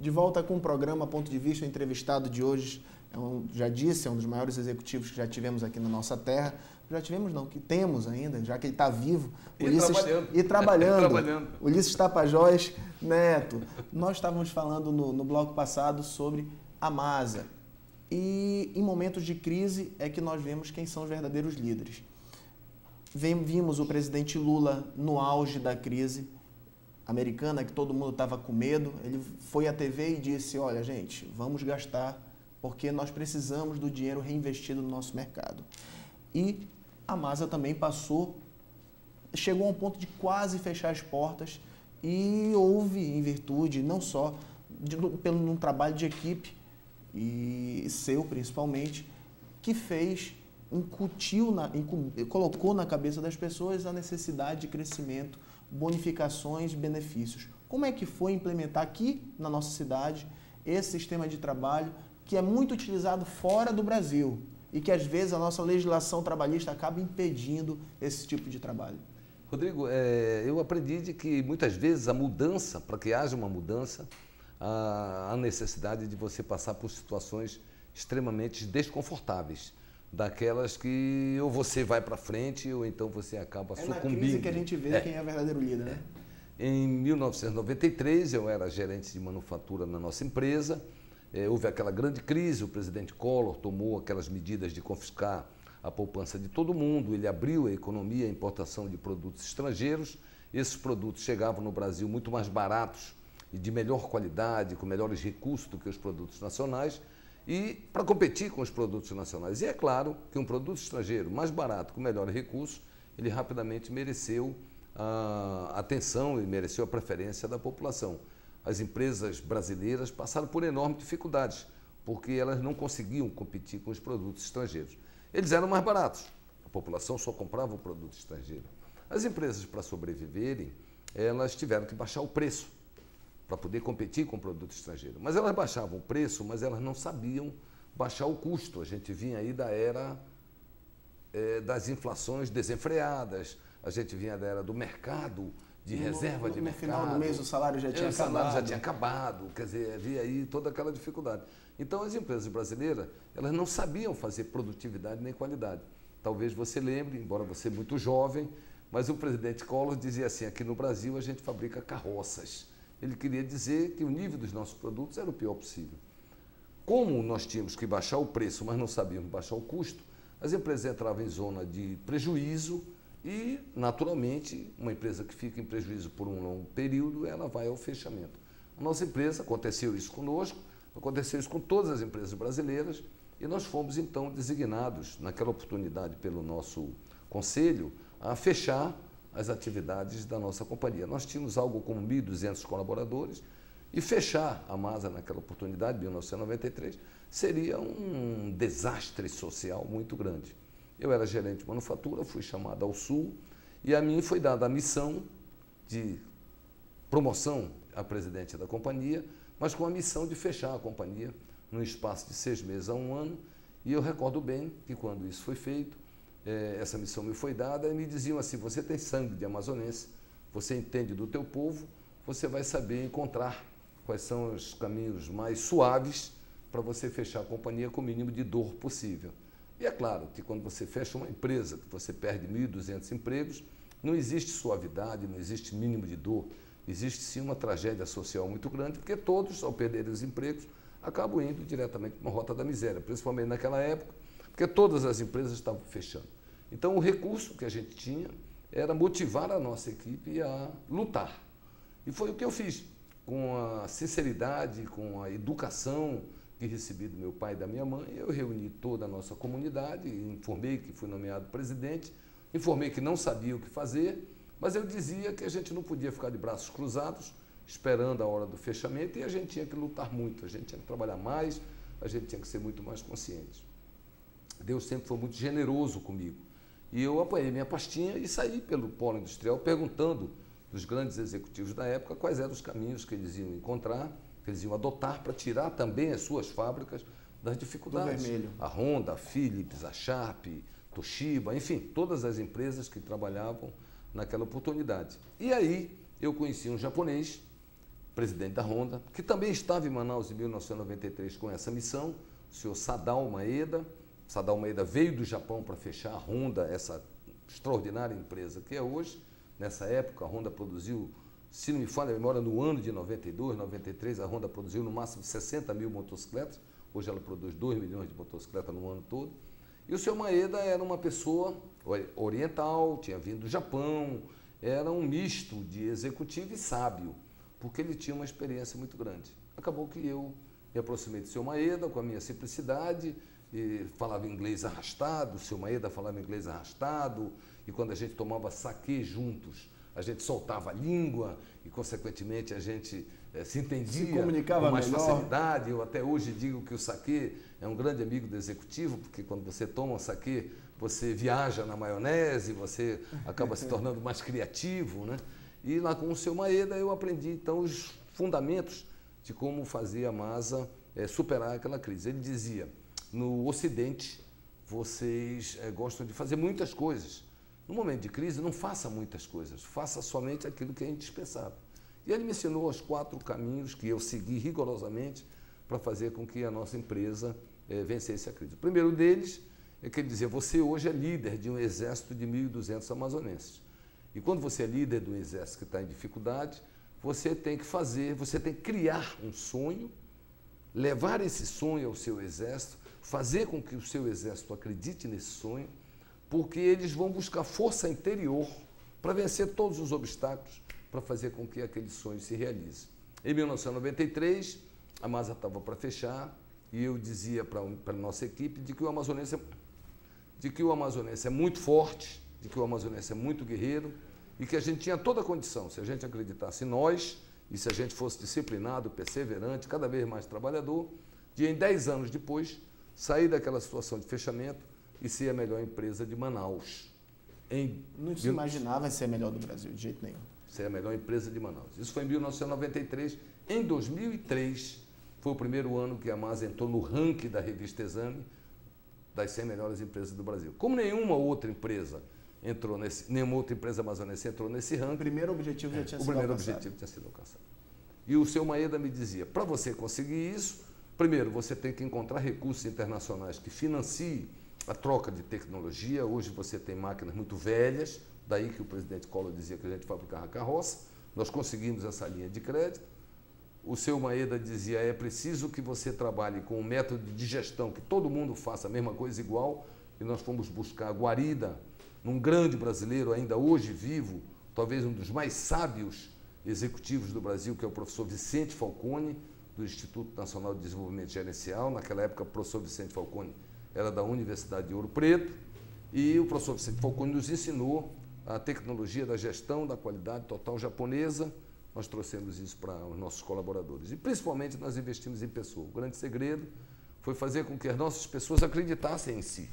De volta com o programa Ponto de Vista, o entrevistado de hoje, já disse, é um dos maiores executivos que já tivemos aqui na nossa terra. Já tivemos não, que temos ainda, já que ele está vivo. E trabalhando. Ulisses Tapajós Neto. Nós estávamos falando no bloco passado sobre a Masa. E em momentos de crise é que nós vemos quem são os verdadeiros líderes. Vimos o presidente Lula no auge da crise americana, que todo mundo estava com medo. Ele foi à TV e disse, olha gente, vamos gastar porque nós precisamos do dinheiro reinvestido no nosso mercado. E a Masa também chegou a um ponto de quase fechar as portas e houve, em virtude, não só pelo um trabalho de equipe, e seu principalmente, que colocou na cabeça das pessoas a necessidade de crescimento, bonificações, benefícios. Como é que foi implementar aqui na nossa cidade esse sistema de trabalho que é muito utilizado fora do Brasil e que às vezes a nossa legislação trabalhista acaba impedindo esse tipo de trabalho? Rodrigo, eu aprendi de que muitas vezes a mudança, para que haja uma mudança, há necessidade de você passar por situações extremamente desconfortáveis, daquelas que ou você vai para frente ou então você acaba sucumbindo. É na crise que a gente vê quem é verdadeiro líder, né? Em 1993, eu era gerente de manufatura na nossa empresa, houve aquela grande crise, o presidente Collor tomou aquelas medidas de confiscar a poupança de todo mundo, ele abriu a economia, a importação de produtos estrangeiros, esses produtos chegavam no Brasil muito mais baratos e de melhor qualidade, com melhores recursos do que os produtos nacionais, e para competir com os produtos nacionais. E é claro que um produto estrangeiro mais barato, com melhores recursos, ele rapidamente mereceu a atenção e mereceu a preferência da população. As empresas brasileiras passaram por enormes dificuldades, porque elas não conseguiam competir com os produtos estrangeiros. Eles eram mais baratos, a população só comprava o produto estrangeiro. As empresas, para sobreviverem, elas tiveram que baixar o preço para poder competir com o produto estrangeiro. Mas elas baixavam o preço, mas elas não sabiam baixar o custo. A gente vinha aí da era das inflações desenfreadas, a gente vinha da era do mercado, de reserva de mercado. No final do mês o salário já tinha acabado. O salário já tinha acabado, quer dizer, havia aí toda aquela dificuldade. Então as empresas brasileiras, elas não sabiam fazer produtividade nem qualidade. Talvez você lembre, embora você muito jovem, mas o presidente Collor dizia assim, aqui no Brasil a gente fabrica carroças. Ele queria dizer que o nível dos nossos produtos era o pior possível. Como nós tínhamos que baixar o preço, mas não sabíamos baixar o custo, as empresas entravam em zona de prejuízo e, naturalmente, uma empresa que fica em prejuízo por um longo período, ela vai ao fechamento. A nossa empresa, aconteceu isso conosco, aconteceu isso com todas as empresas brasileiras e nós fomos, então, designados, naquela oportunidade, pelo nosso conselho, a fechar as atividades da nossa companhia. Nós tínhamos algo como 1.200 colaboradores e fechar a Masa naquela oportunidade, 1993, seria um desastre social muito grande. Eu era gerente de manufatura, fui chamado ao Sul e a mim foi dada a missão de promoção a presidente da companhia, mas com a missão de fechar a companhia num espaço de 6 meses a 1 ano. E eu recordo bem que quando isso foi feito, essa missão me foi dada e me diziam assim, você tem sangue de amazonense, você entende do teu povo, você vai saber encontrar quais são os caminhos mais suaves para você fechar a companhia com o mínimo de dor possível. E é claro que quando você fecha uma empresa, que você perde 1.200 empregos, não existe suavidade, não existe mínimo de dor, existe sim uma tragédia social muito grande, porque todos, ao perderem os empregos, acabam indo diretamente para uma rota da miséria, principalmente naquela época, porque todas as empresas estavam fechando. Então, o recurso que a gente tinha era motivar a nossa equipe a lutar. E foi o que eu fiz, com a sinceridade, com a educação que recebi do meu pai e da minha mãe. Eu reuni toda a nossa comunidade, informei que fui nomeado presidente, informei que não sabia o que fazer, mas eu dizia que a gente não podia ficar de braços cruzados, esperando a hora do fechamento, e a gente tinha que lutar muito, a gente tinha que trabalhar mais, a gente tinha que ser muito mais consciente. Deus sempre foi muito generoso comigo. E eu apanhei minha pastinha e saí pelo polo industrial perguntando dos grandes executivos da época quais eram os caminhos que eles iam encontrar, que eles iam adotar para tirar também as suas fábricas das dificuldades. A Honda, a Philips, a Sharp, Toshiba, enfim, todas as empresas que trabalhavam naquela oportunidade. E aí eu conheci um japonês, presidente da Honda, que também estava em Manaus em 1993 com essa missão, o senhor Sadao Maeda. Sadao Maeda veio do Japão para fechar a Honda, essa extraordinária empresa que é hoje. Nessa época, a Honda produziu, se não me falha a memória, no ano de 92, 93, a Honda produziu no máximo 60 mil motocicletas. Hoje ela produz 2 milhões de motocicletas no ano todo. E o senhor Maeda era uma pessoa oriental, tinha vindo do Japão, era um misto de executivo e sábio, porque ele tinha uma experiência muito grande. Acabou que eu me aproximei do senhor Maeda com a minha simplicidade, e falava inglês arrastado, o senhor Maeda falava inglês arrastado, e quando a gente tomava saquê juntos, a gente soltava a língua e, consequentemente, a gente se entendia, se comunicava com mais melhor. facilidade. Eu até hoje digo que o saquê é um grande amigo do executivo, porque quando você toma um saquê, você viaja na maionese, você acaba se tornando mais criativo, né? E lá com o seu Maeda eu aprendi, então, os fundamentos de como fazer a Masa superar aquela crise. Ele dizia, no Ocidente, vocês gostam de fazer muitas coisas. No momento de crise, não faça muitas coisas, faça somente aquilo que é indispensável. E ele me ensinou os 4 caminhos que eu segui rigorosamente para fazer com que a nossa empresa vencesse a crise. O primeiro deles é que ele dizia, você hoje é líder de um exército de 1.200 amazonenses. E quando você é líder de um exército que está em dificuldade, você tem que criar um sonho, levar esse sonho ao seu exército, fazer com que o seu exército acredite nesse sonho, porque eles vão buscar força interior para vencer todos os obstáculos, para fazer com que aquele sonho se realize. Em 1993, a Masa estava para fechar e eu dizia para a nossa equipe de que o amazonense é muito forte, de que o amazonense é muito guerreiro e que a gente tinha toda a condição, se a gente acreditasse em nós e se a gente fosse disciplinado, perseverante, cada vez mais trabalhador, de em 10 anos depois sair daquela situação de fechamento e ser a melhor empresa de Manaus. Não se imaginava ser a melhor do Brasil, de jeito nenhum. Ser a melhor empresa de Manaus. Isso foi em 1993. Em 2003, foi o primeiro ano que a Masa entrou no ranking da revista Exame das 100 melhores empresas do Brasil. Como nenhuma outra empresa amazonense entrou nesse ranking. O primeiro objetivo já tinha sido alcançado. O primeiro objetivo tinha sido alcançado. E o seu Maeda me dizia, para você conseguir isso, primeiro, você tem que encontrar recursos internacionais que financiem a troca de tecnologia. Hoje você tem máquinas muito velhas, daí que o presidente Collor dizia que a gente fabricava carroça. Nós conseguimos essa linha de crédito. O seu Maeda dizia, é preciso que você trabalhe com um método de gestão, que todo mundo faça a mesma coisa igual, e nós fomos buscar a guarida num grande brasileiro, ainda hoje vivo, talvez um dos mais sábios executivos do Brasil, que é o professor Vicente Falcone, do Instituto Nacional de Desenvolvimento Gerencial. Naquela época, o professor Vicente Falcone era da Universidade de Ouro Preto, e o professor Vicente Falcone nos ensinou a tecnologia da gestão da qualidade total japonesa. Nós trouxemos isso para os nossos colaboradores. E, principalmente, nós investimos em pessoas. O grande segredo foi fazer com que as nossas pessoas acreditassem em si.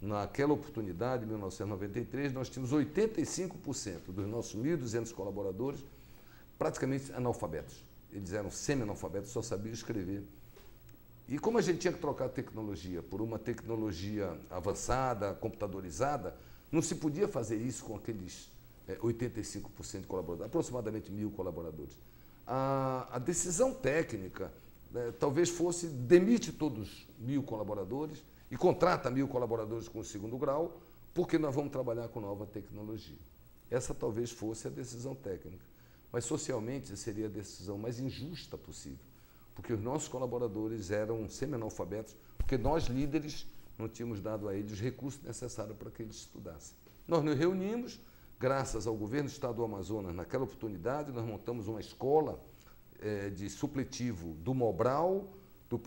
Naquela oportunidade, em 1993, nós tínhamos 85% dos nossos 1.200 colaboradores praticamente analfabetos. Eles eram semi-analfabetos, só sabiam escrever. E como a gente tinha que trocar a tecnologia por uma tecnologia avançada, computadorizada, não se podia fazer isso com aqueles 85% de colaboradores, aproximadamente 1.000 colaboradores. A decisão técnica talvez fosse demite todos 1.000 colaboradores e contrata 1.000 colaboradores com o 2º grau, porque nós vamos trabalhar com nova tecnologia. Essa talvez fosse a decisão técnica, mas socialmente seria a decisão mais injusta possível, porque os nossos colaboradores eram semi-analfabetos, porque nós, líderes, não tínhamos dado a eles os recursos necessários para que eles estudassem. Nós nos reunimos, graças ao governo do Estado do Amazonas, naquela oportunidade, nós montamos uma escola de supletivo do Mobral,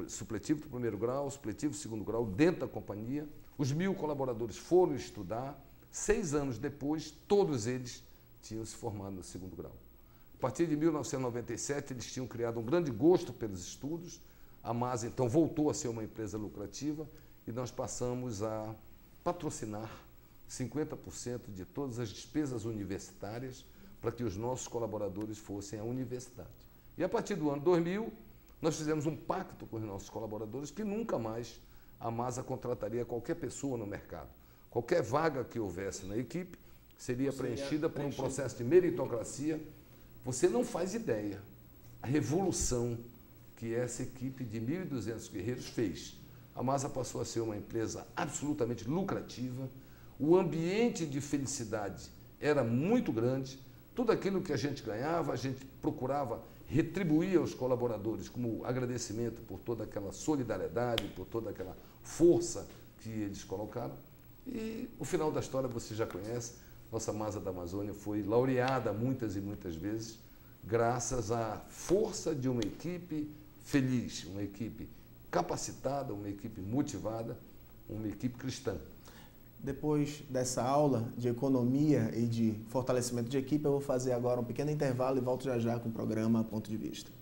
supletivo do 1º grau, supletivo do 2º grau, dentro da companhia. Os 1.000 colaboradores foram estudar. 6 anos depois, todos eles tinham se formado no 2º grau. A partir de 1997, eles tinham criado um grande gosto pelos estudos. A Masa, então, voltou a ser uma empresa lucrativa e nós passamos a patrocinar 50% de todas as despesas universitárias para que os nossos colaboradores fossem à universidade. E a partir do ano 2000, nós fizemos um pacto com os nossos colaboradores que nunca mais a Masa contrataria qualquer pessoa no mercado. Qualquer vaga que houvesse na equipe seria preenchida por um processo de meritocracia. Você não faz ideia a revolução que essa equipe de 1.200 guerreiros fez. A Masa passou a ser uma empresa absolutamente lucrativa, o ambiente de felicidade era muito grande, tudo aquilo que a gente ganhava, a gente procurava retribuir aos colaboradores como agradecimento por toda aquela solidariedade, por toda aquela força que eles colocaram. E o final da história você já conhece, nossa Masa da Amazônia foi laureada muitas e muitas vezes, graças à força de uma equipe feliz, uma equipe capacitada, uma equipe motivada, uma equipe cristã. Depois dessa aula de economia e de fortalecimento de equipe, eu vou fazer agora um pequeno intervalo e volto já já com o programa Ponto de Vista.